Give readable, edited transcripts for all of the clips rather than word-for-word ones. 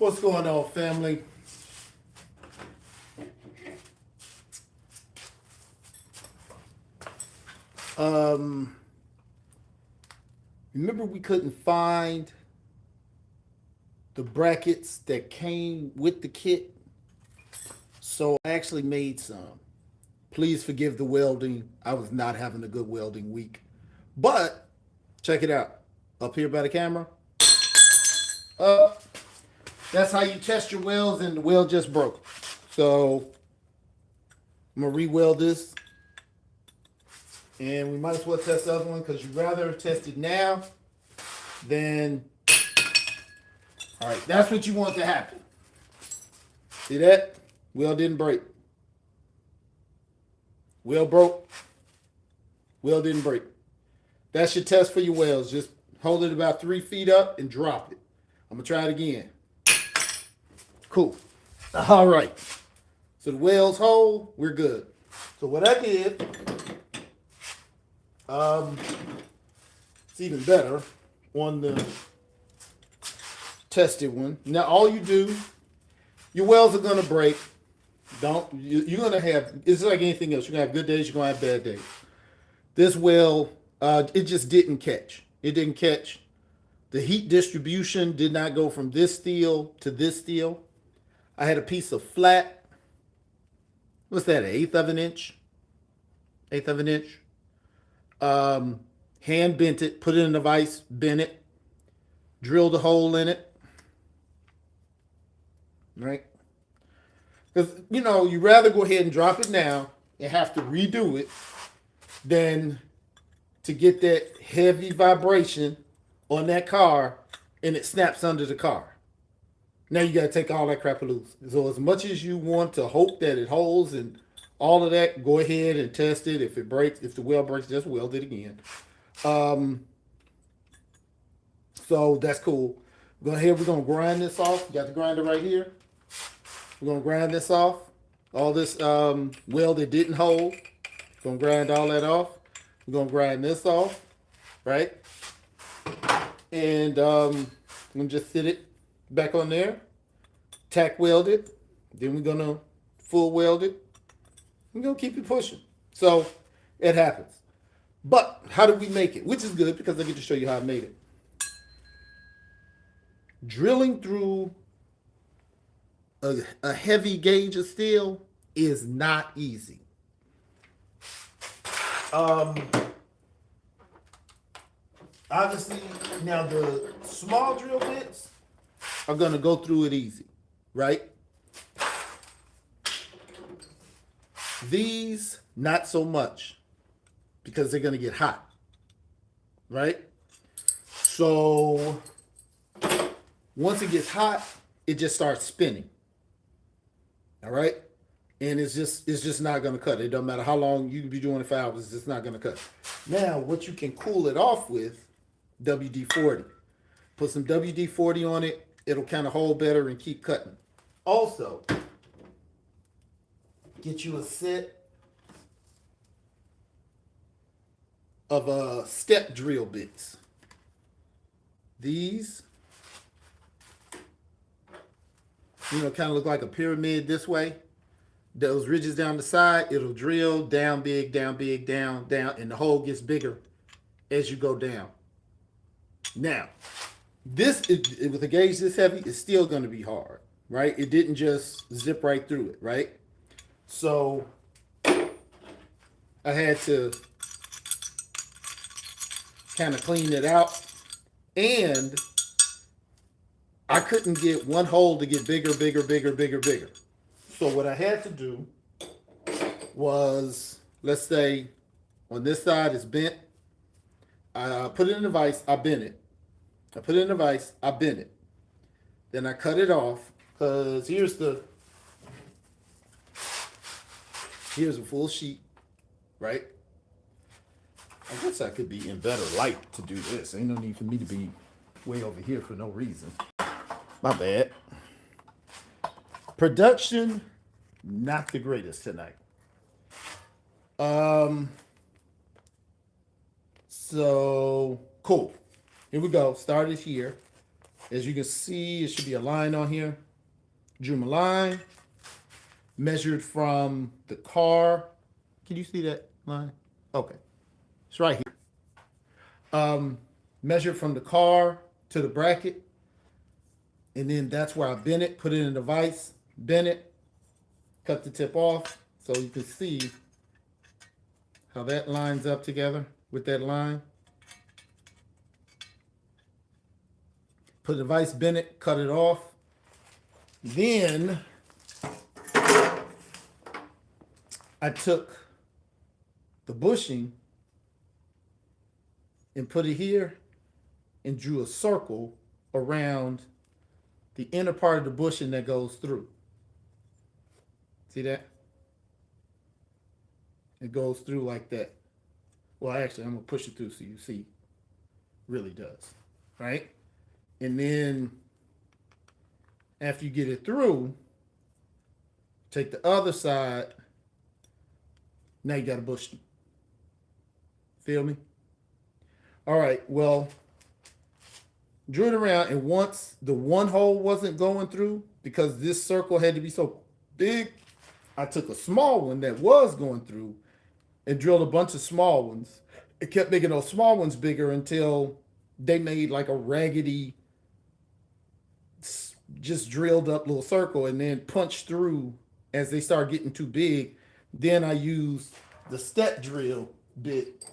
What's going on, family? Um, Remember we couldn't find the brackets that came with the kit, so I actually made some. Please forgive the welding. I was not having a good welding week, but check it out. Up here by the camera. Up. That's how you test your welds, and the weld just broke. So I'm gonna re-weld this, and we might as well test the other one because you'd rather test it now than. All right, that's what you want to happen. See that? Weld didn't break. Weld broke. Weld didn't break. That's your test for your welds. Just hold it about 3 feet up and drop it. I'm gonna try it again. Cool. All right. So the welds hold. We're good. So what I did, it's even better on the tested one. Now all you do, your welds are gonna break. You're gonna have. It's like anything else. You're gonna have good days. You're gonna have bad days. This weld, it just didn't catch. It didn't catch. The heat distribution did not go from this steel to this steel. I had a piece of flat. What's that? An eighth of an inch. Eighth of an inch. Hand bent it. Put it in the vise. Bent it. Drilled a hole in it. Right? Because, you rather go ahead and drop it now and have to redo it than to get that heavy vibration on that car and it snaps under the car. Now you got to take all that crap loose. So as much as you want to hope that it holds and all of that, go ahead and test it. If it breaks, if the weld breaks, just weld it again. So that's cool. Go ahead. We're going to grind this off. You got the grinder right here. We're going to grind this off. All this weld that didn't hold. Going to grind all that off. We're going to grind this off. Right? And I'm going to just sit it back on there. Tack weld it. Then we're going to full weld it. We're going to keep it pushing. So it happens. But how did we make it? Which is good because I get to show you how I made it. Drilling through a heavy gauge of steel is not easy. Obviously, now the small drill bits are going to go through it easy, right? These, not so much, because they're going to get hot, right? So once it gets hot, it just starts spinning. All right? And it's just not going to cut. It doesn't matter how long you can be doing it for hours, it's just not going to cut. Now, what you can cool it off with, WD-40. Put some WD-40 on it. It'll kind of hold better and keep cutting. Also, get you a set of step drill bits. These, kind of look like a pyramid this way. Those ridges down the side, it'll drill down big, down, and the hole gets bigger as you go down. Now, with a gauge this heavy, it's still going to be hard, right? It didn't just zip right through it, right? So I had to kind of clean it out, and I couldn't get one hole to get bigger. So what I had to do was, let's say on this side it's bent. I put it in the vise, I bent it. I put it in the vise, I bent it. Then I cut it off, because here's a full sheet, right? I guess I could be in better light to do this. Ain't no need for me to be way over here for no reason. My bad. Production, not the greatest tonight. So cool. Here we go. Started here. As you can see, it should be a line on here. Drew my line, measured from the car. Can you see that line? Okay, it's right here. Measured from the car to the bracket, and then that's where I bent it, put it in the vise, bent it, cut the tip off, so you can see how that lines up together with that line. Put the vise, bent it, cut it off. Then I took the bushing and put it here and drew a circle around the inner part of the bushing that goes through. See that? It goes through like that. Well, actually, I'm going to push it through so you see. Really does. Right? And then after you get it through, take the other side. Now you got a bush. Feel me? All right, well, drew it around, and once the one hole wasn't going through, because this circle had to be so big, I took a small one that was going through and drilled a bunch of small ones. It kept making those small ones bigger until they made like a raggedy, just drilled up little circle, and then punched through as they started getting too big. Then I used the step drill bit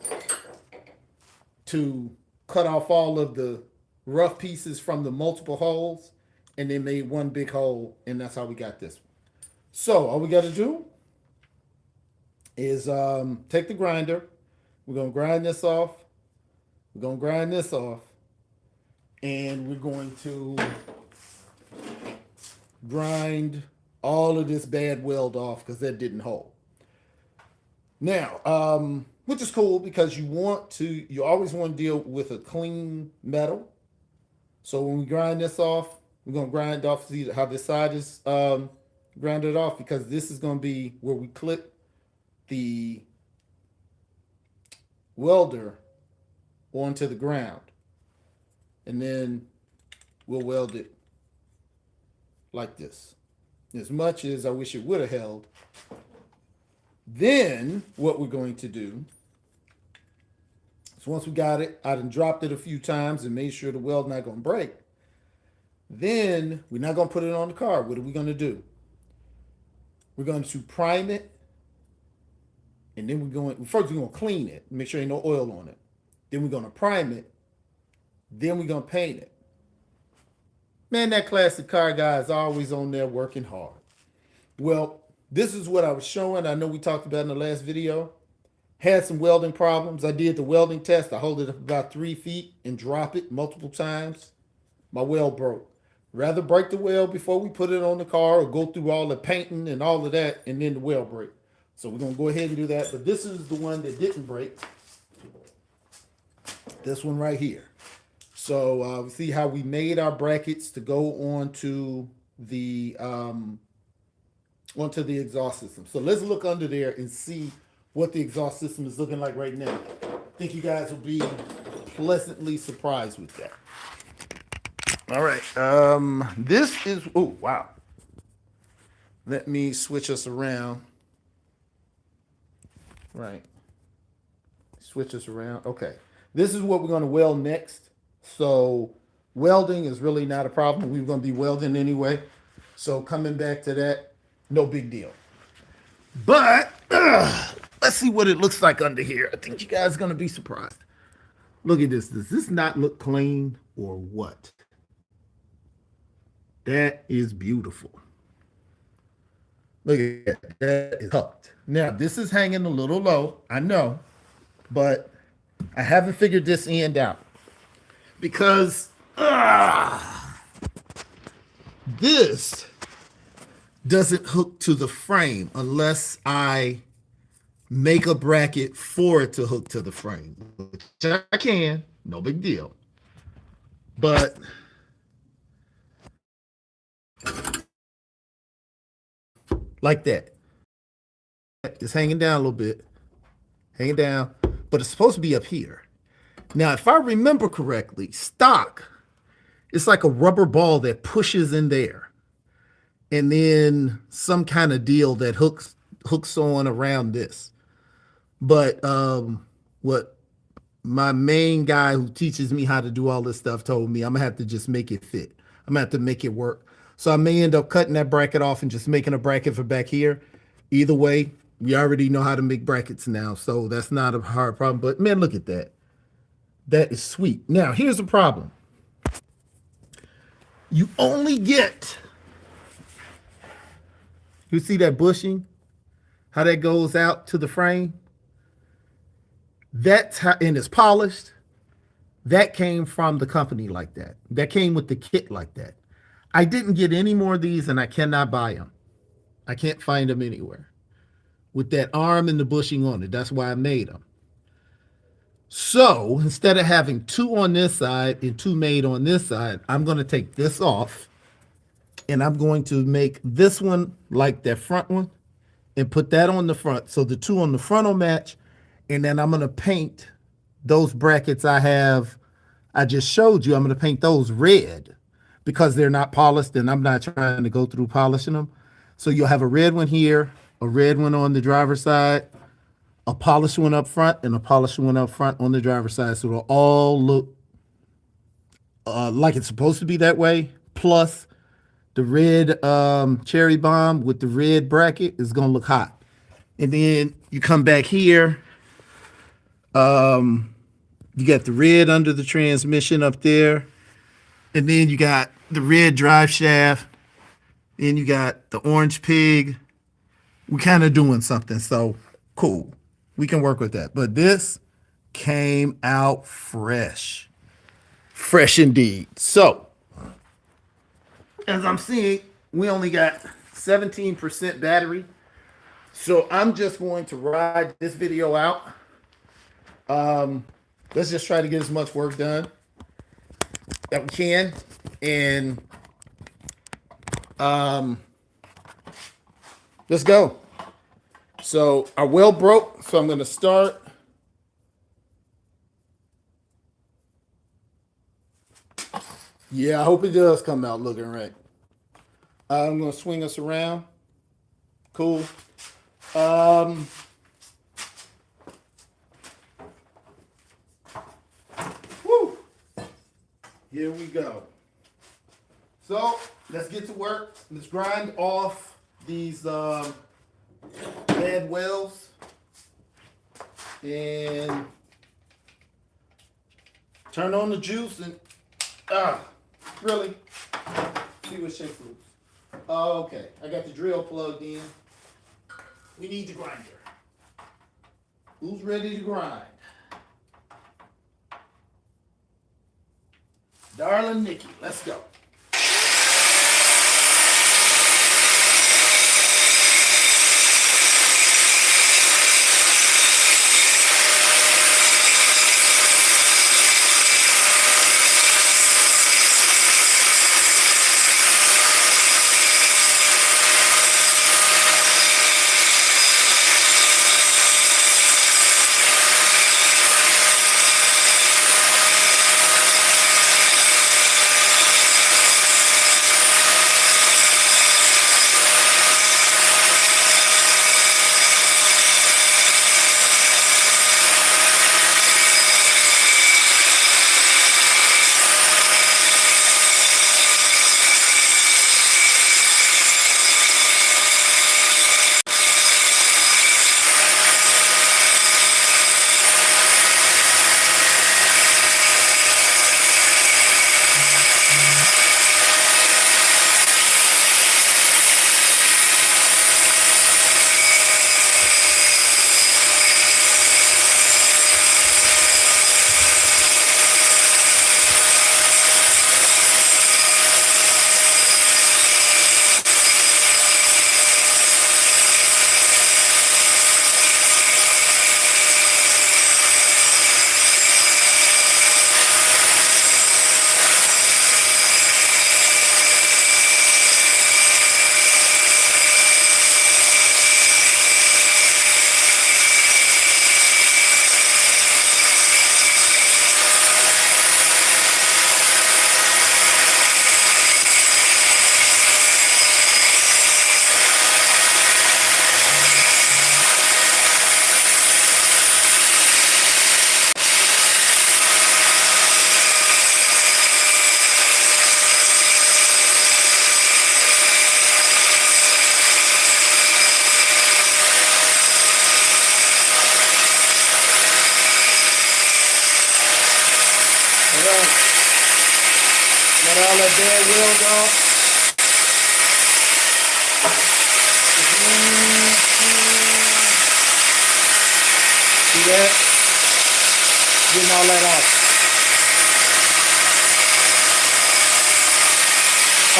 to cut off all of the rough pieces from the multiple holes, and then made one big hole, and that's how we got this one. So all we got to do is take the grinder. We're going to grind this off. We're going to grind this off. And we're going to grind all of this bad weld off because that didn't hold. Now, which is cool because you always want to deal with a clean metal. So when we grind this off, we're going to grind off, see how this side is grinded off, because this is going to be where we clip the welder onto the ground. And then we'll weld it like this. As much as I wish it would have held. Then what we're going to do is, once we got it, I done dropped it a few times and made sure the weld not going to break. Then we're not going to put it on the car. What are we going to do? We're going to prime it. And then we're going to clean it, make sure ain't no oil on it. Then we're going to prime it. Then we're going to paint it. Man, that classic car guy is always on there working hard. Well, this is what I was showing. I know we talked about in the last video. Had some welding problems. I did the welding test. I hold it up about 3 feet and drop it multiple times. My weld broke. Rather break the weld before we put it on the car or go through all the painting and all of that and then the weld break. So we're going to go ahead and do that. But this is the one that didn't break. This one right here. So see how we made our brackets to go onto the exhaust system. So let's look under there and see what the exhaust system is looking like right now. I think you guys will be pleasantly surprised with that. All right. This is, oh, wow. Let me switch us around. Right. Switch us around. Okay. This is what we're going to weld next. So welding is really not a problem. We're going to be welding anyway. So coming back to that, no big deal. But let's see what it looks like under here. I think you guys are going to be surprised. Look at this. Does this not look clean or what? That is beautiful. Look at that. That is hooked. Now, this is hanging a little low, I know, but I haven't figured this end out because this doesn't hook to the frame unless I make a bracket for it to hook to the frame, which I can, no big deal. But like that. It's hanging down a little bit. Hanging down. But it's supposed to be up here. Now, if I remember correctly, stock It's like a rubber ball that pushes in there, and then some kind of deal that hooks on around this. But what my main guy who teaches me how to do all this stuff told me, I'm gonna have to just make it fit. I'm gonna have to make it work. So I may end up cutting that bracket off and just making a bracket for back here. Either way, we already know how to make brackets now, so that's not a hard problem. But man, look at that. That is sweet. Now, here's the problem. You only get, you see that bushing, how that goes out to the frame? That's how, and it's polished. That came from the company like that. That came with the kit like that. I didn't get any more of these and I cannot buy them. I can't find them anywhere with that arm and the bushing on it. That's why I made them. So instead of having two on this side and two made on this side, I'm going to take this off and I'm going to make this one like that front one and put that on the front. So the two on the front will match. And then I'm going to paint those brackets I just showed you. I'm going to paint those red because they're not polished and I'm not trying to go through polishing them. So you'll have a red one here, a red one on the driver's side, a polished one up front, and a polished one up front on the driver's side. So it'll all look like it's supposed to be that way. Plus, the red cherry bomb with the red bracket is going to look hot. And then you come back here. You got the red under the transmission up there. And then you got the red drive shaft. Then you got the orange pig. We're kind of doing something. So cool. We can work with that. But this came out fresh. Fresh indeed. So, as I'm seeing, we only got 17% battery. So I'm just going to ride this video out. Let's just try to get as much work done that we can. And let's go. So our well broke, so I'm going to start. Yeah, I hope it does come out looking right. I'm going to swing us around. Cool. Woo. Here we go. So let's get to work. Let's grind off these bad wells and turn on the juice and really see what shakes loose. Okay, I got the drill plugged in. We need the grinder. Who's ready to grind? Darling Nikki, let's go. all that bad weld off. See that? Getting all that off.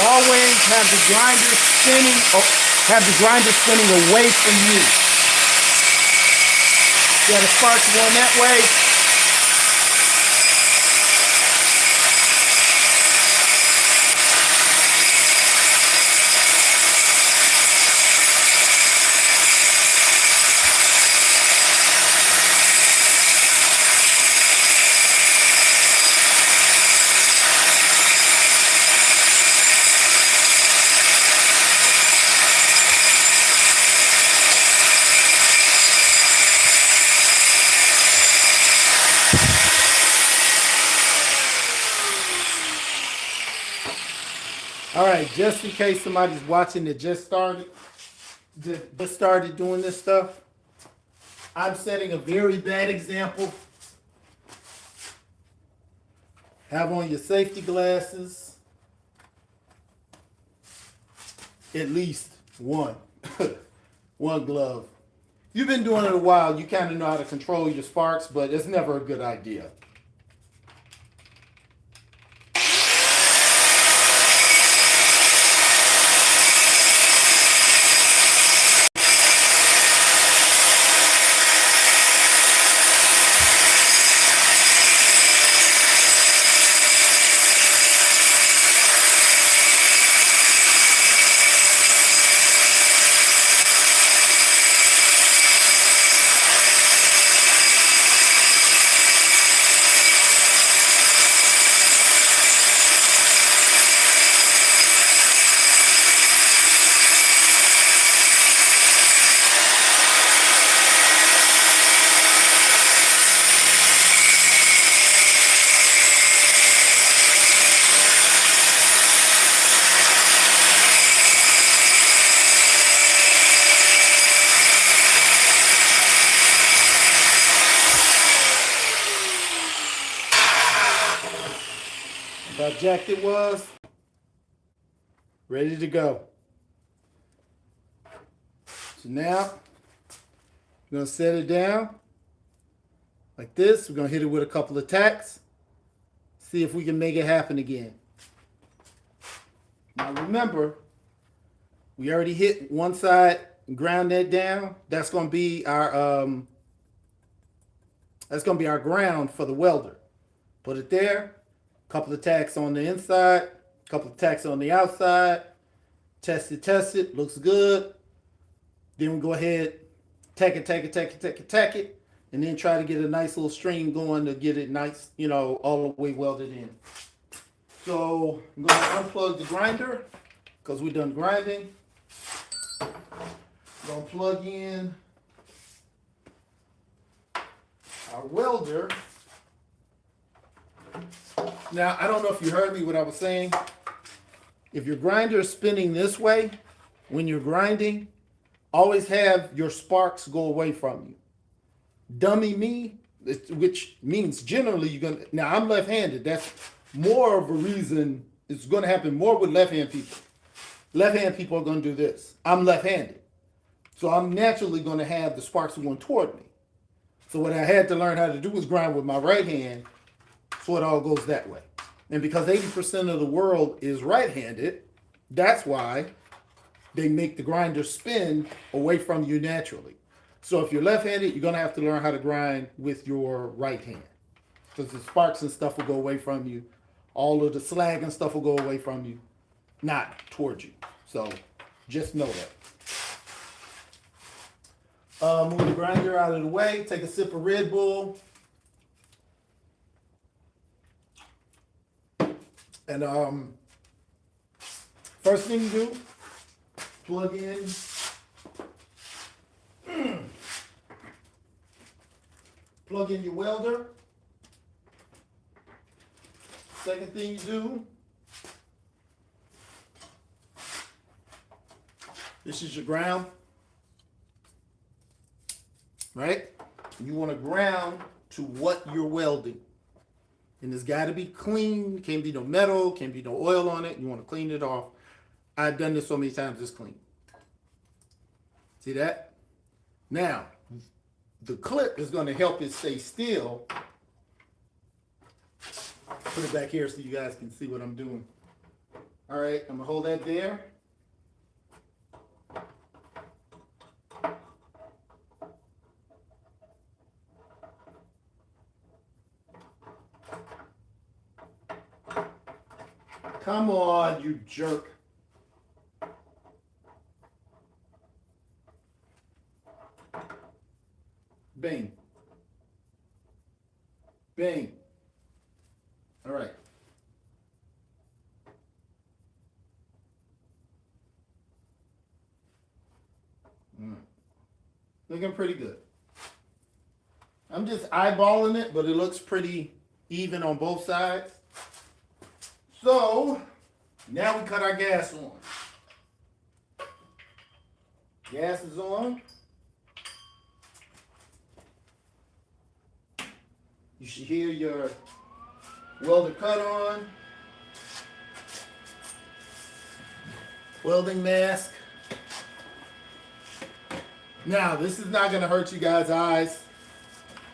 Always have the grinder spinning, away from you. See how the sparks going that way? All right, just in case somebody's watching that just started doing this stuff, I'm setting a very bad example. Have on your safety glasses. At least one. One glove. You've been doing it a while, you kind of know how to control your sparks, but it's never a good idea. How jacked it was. Ready to go. So now, we're going to set it down like this. We're going to hit it with a couple of tacks. See if we can make it happen again. Now remember, we already hit one side and ground that down. That's going to be our ground for the welder. Put it there. Couple of tacks on the inside, couple of tacks on the outside. Test it, looks good. Then we go ahead, tack it, and then try to get a nice little stream going to get it nice, all the way welded in. So I'm going to unplug the grinder because we're done grinding. I'm going to plug in our welder. Now, I don't know if you heard me what I was saying. If your grinder is spinning this way, when you're grinding, always have your sparks go away from you. Dummy me, which means generally you're going to, now I'm left-handed. That's more of a reason it's going to happen more with left-hand people. Left-hand people are going to do this. I'm left-handed. So I'm naturally going to have the sparks going toward me. So what I had to learn how to do was grind with my right hand. So it all goes that way. And because 80% of the world is right-handed, that's why they make the grinder spin away from you naturally. So if you're left-handed, you're going to have to learn how to grind with your right hand. Because the sparks and stuff will go away from you. All of the slag and stuff will go away from you, not towards you. So just know that. Move the grinder out of the way. Take a sip of Red Bull. And first thing you do, plug in your welder. Second thing you do, this is your ground, right? You want to ground to what you're welding. And it's got to be clean. Can't be no metal. Can't be no oil on it. You want to clean it off. I've done this so many times. It's clean. See that? Now, the clip is going to help it stay still. Put it back here so you guys can see what I'm doing. All right, I'm going to hold that there. Come on, you jerk. Bang. Bang. All right. Looking pretty good. I'm just eyeballing it, but it looks pretty even on both sides. So, now we cut our gas on. Gas is on. You should hear your welder cut on. Welding mask. Now, this is not going to hurt you guys' eyes.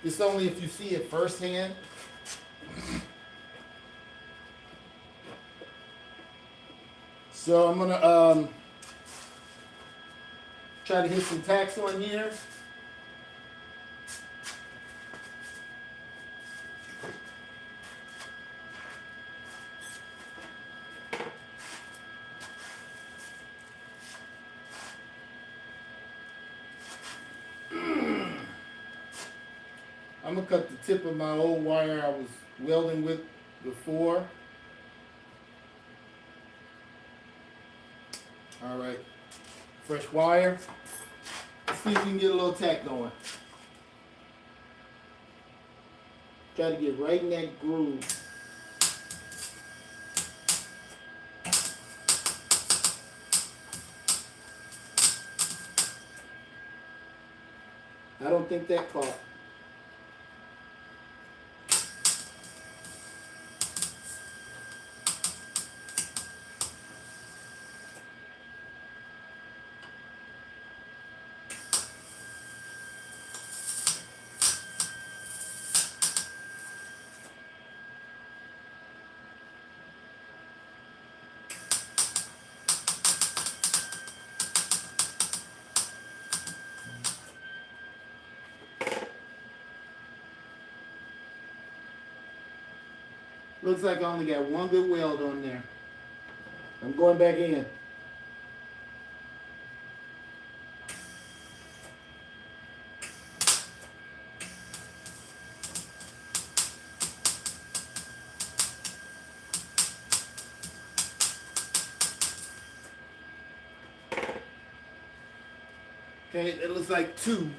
It's only if you see it firsthand. So I'm going to try to hit some tacks on here. I'm going to cut the tip of my old wire I was welding with before. All right, fresh wire. Let's see if we can get a little tack going. Try to get right in that groove. I don't think that caught. Looks like I only got one good weld on there. I'm going back in. Okay, it looks like two.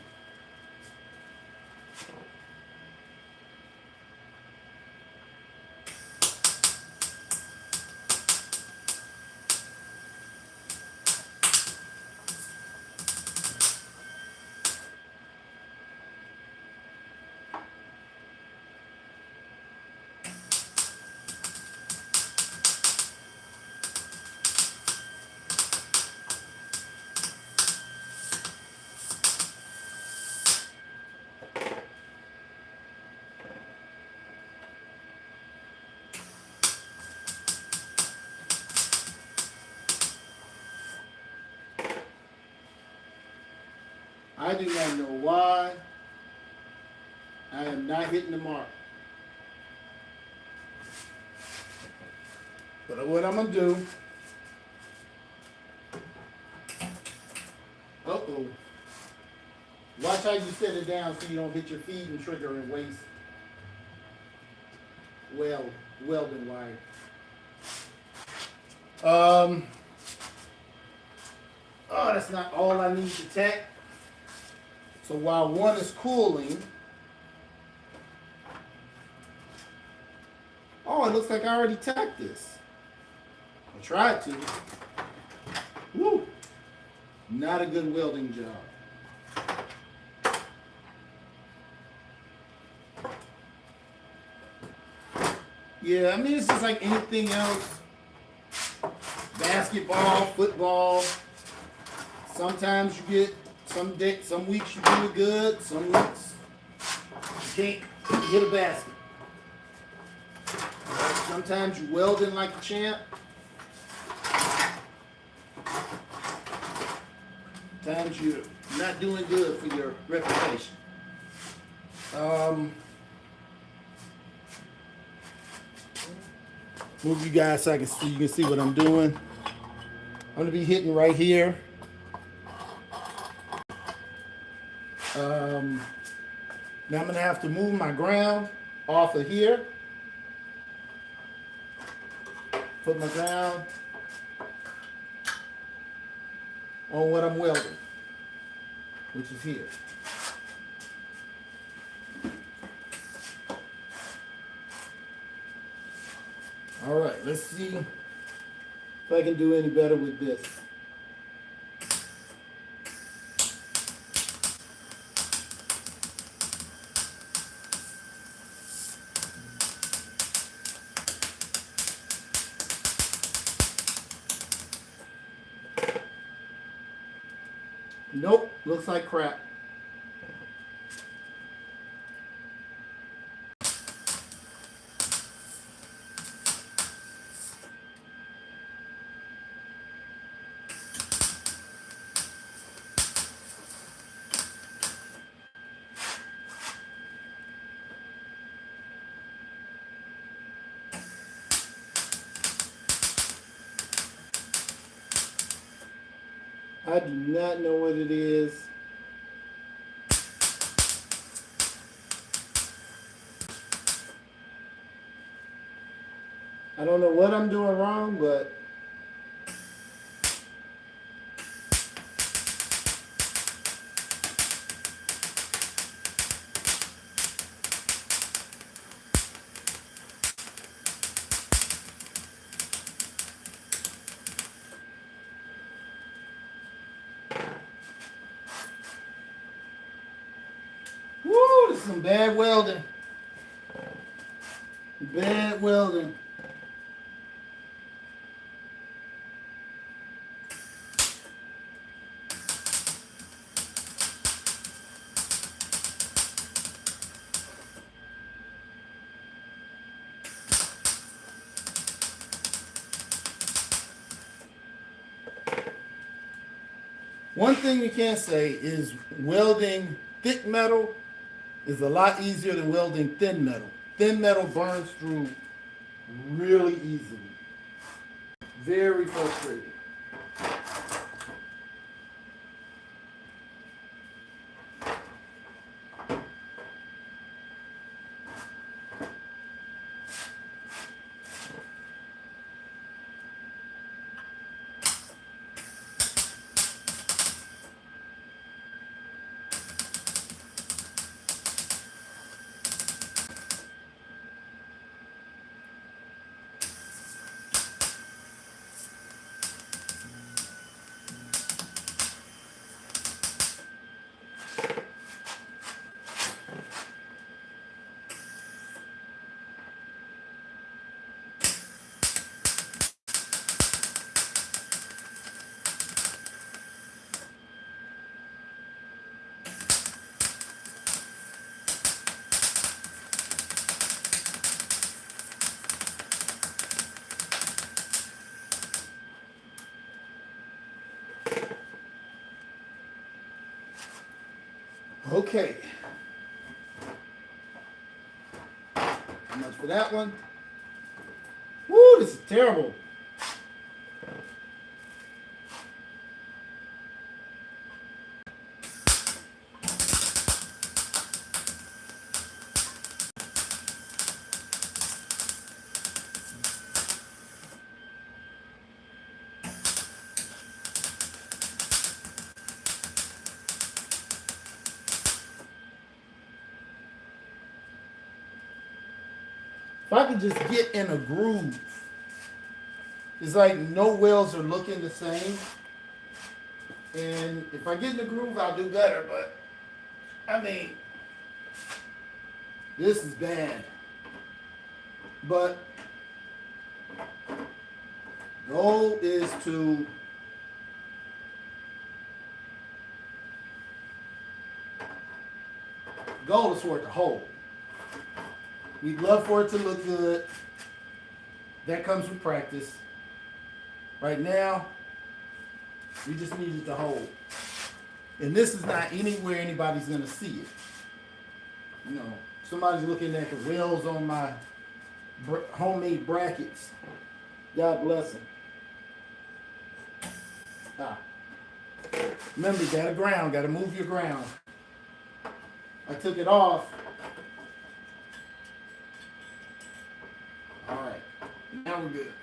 I do not know why I am not hitting the mark. But what I'm going to do, uh-oh, watch how you set it down so you don't hit your feed and trigger and waste welding wire. Oh, that's not all I need to tack. So while one is cooling, oh, it looks like I already tacked this. I tried to. Woo! Not a good welding job. Yeah, I mean, it's just like anything else. Basketball, football. Sometimes you get some weeks you do it good, some weeks you can't hit a basket. Sometimes you welding like a champ. Sometimes you're not doing good for your reputation. Move you guys so I can see. You can see what I'm doing. I'm gonna be hitting right here. Now I'm gonna have to move my ground off of here. Put my ground on what I'm welding, which is here. All right, let's see if I can do any better with this. Nope, looks like crap. I do not know what it is. I don't know what I'm doing wrong, but woo, this is some bad welding. Bad welding. One thing you can't say is welding thick metal is a lot easier than welding thin metal. Thin metal burns through really easily. Very frustrating. Okay. How much for that one? Woo, this is terrible. If I could just get in a groove, it's like no welds are looking the same. And if I get in the groove, I'll do better. But, I mean, this is bad. But goal is to goal is for it to hold. We'd love for it to look good. That comes with practice. Right now, we just need it to hold. And this is not anywhere anybody's gonna see it. You know, somebody's looking at the wells on my homemade brackets. God bless them. Ah. Remember, you gotta ground, gotta move your ground. I took it off. All right, now we're good.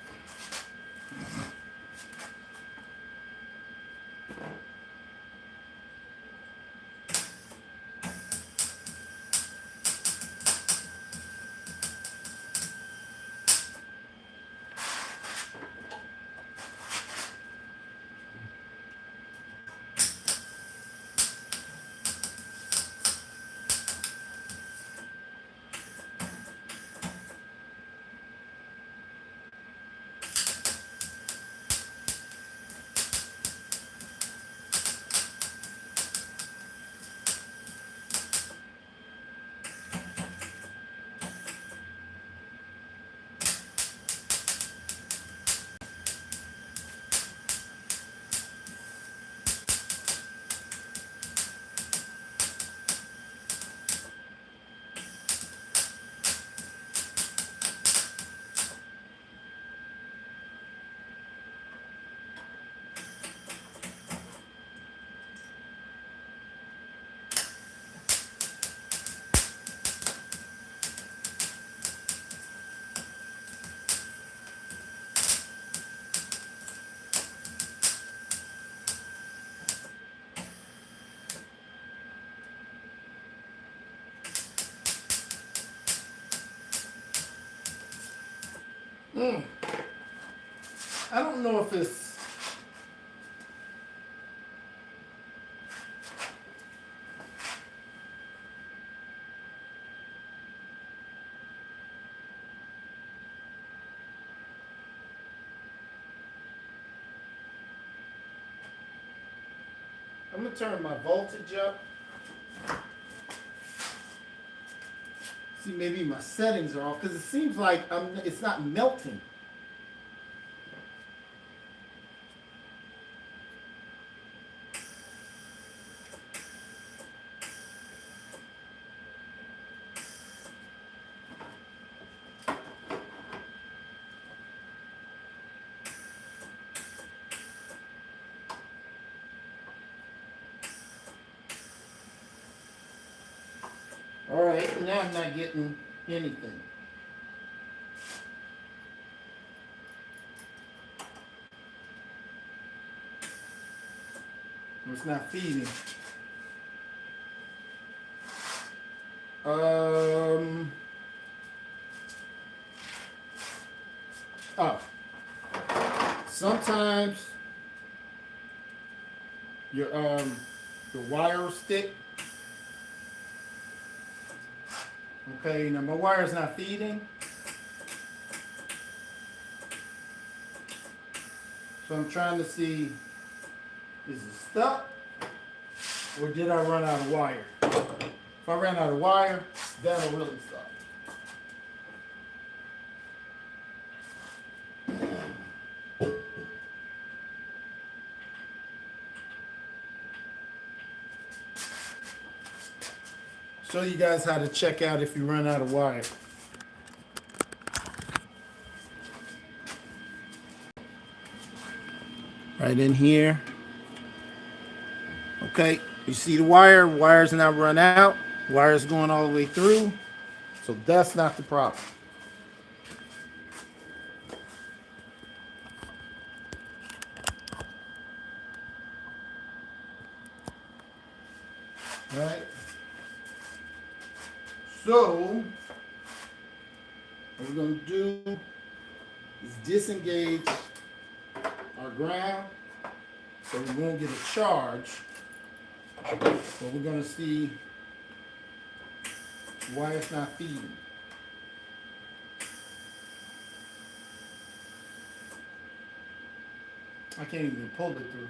I don't know if it's I'm gonna turn my voltage up. See, maybe my settings are off because it seems like it's not melting. All right, now I'm not getting anything. It's not feeding. Oh. Sometimes your wire stick. Okay, now my wire's not feeding. So I'm trying to see, is it stuck? Or did I run out of wire? If I ran out of wire, that'll really stop. Show you guys how to check out if you run out of wire. Right in here. Okay, you see the wire, wire's not run out, wire's going all the way through, so that's not the problem. All right. So, what we're going to do is disengage our ground so we won't get a charge. But we're going to see why it's not feeding. I can't even pull it through.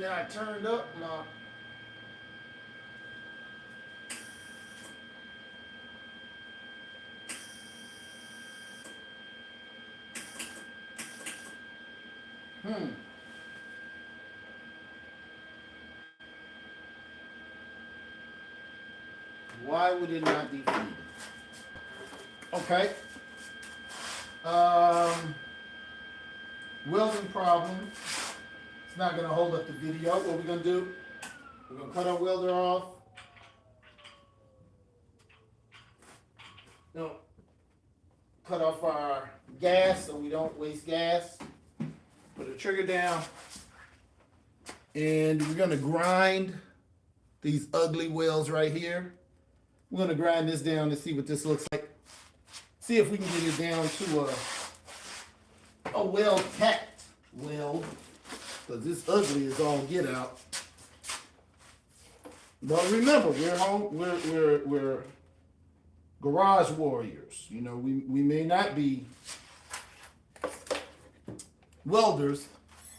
Now I turned up my. Why would it not be feeding? Okay. Welding problem. It's not going to hold up the video. What we're going to do, we're going to cut our welder off. No. Cut off our gas so we don't waste gas. Put the trigger down. And we're going to grind these ugly welds right here. We're going to grind this down to see what this looks like. See if we can get it down to a well-packed weld. Because this ugly is all get out. But remember, we're garage warriors. You know, we may not be welders.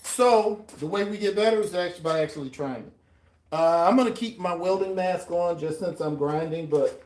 So the way we get better is actually by actually trying it. I'm gonna keep my welding mask on just since I'm grinding, but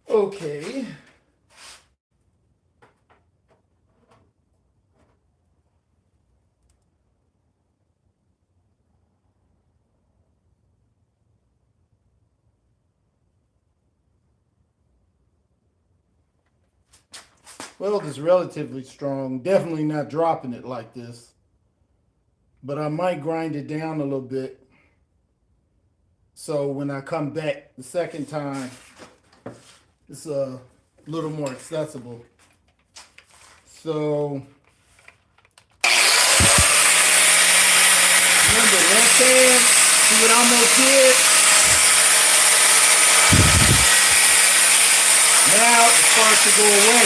okay. Weld is relatively strong. Definitely not dropping it like this. But I might grind it down a little bit. So when I come back the second time, it's a little more accessible. So remember, left hand, see what I almost did? Now it starts to go away.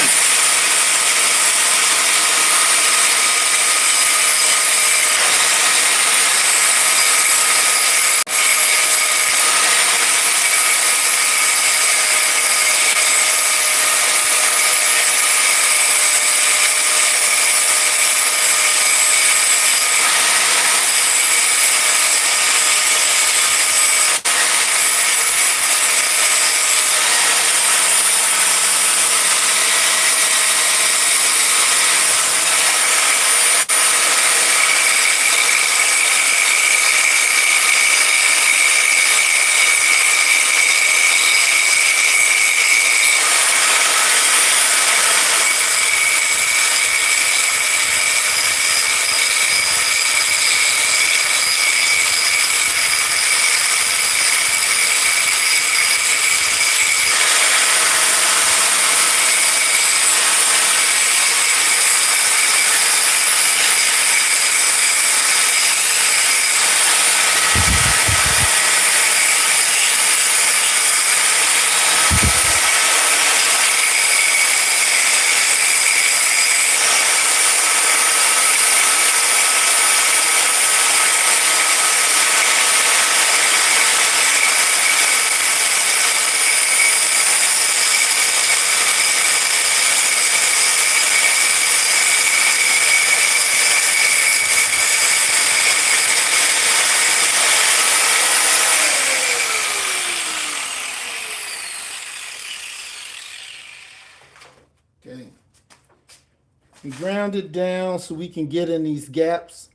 We ground it down so we can get in these gaps.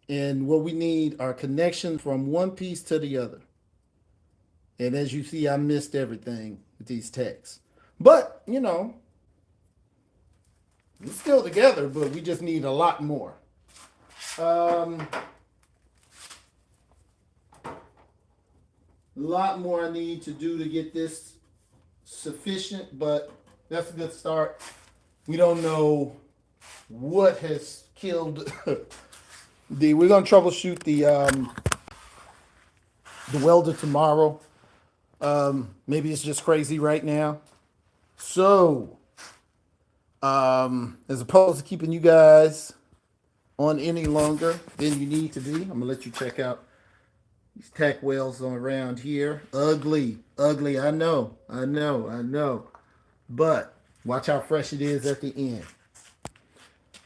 And what we need are connections from one piece to the other. And as you see, I missed everything with these tacks. But, you know, it's still together, but we just need a lot more. A lot more I need to do to get this sufficient, but that's a good start. We don't know what has killed we're gonna troubleshoot the welder tomorrow. Maybe it's just crazy right now. So, as opposed to keeping you guys on any longer than you need to be, I'm gonna let you check out these tack wells on around here. Ugly, ugly. I know. But watch how fresh it is at the end.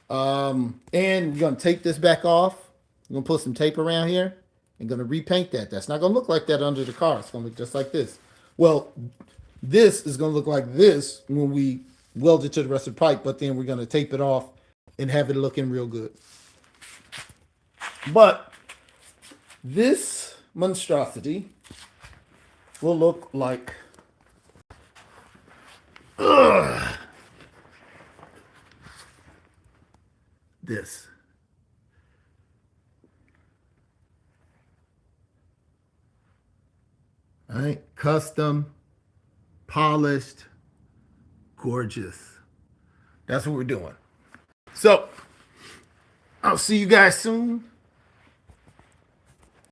And we're gonna take this back off. We're gonna put some tape around here and gonna repaint that. That's not gonna look like that under the car. It's gonna look just like this. Well, this is gonna look like this when we weld it to the rest of the pipe, but then we're gonna tape it off and have it looking real good. But this monstrosity will look like this. All right, custom, polished, gorgeous. That's what we're doing. So, I'll see you guys soon.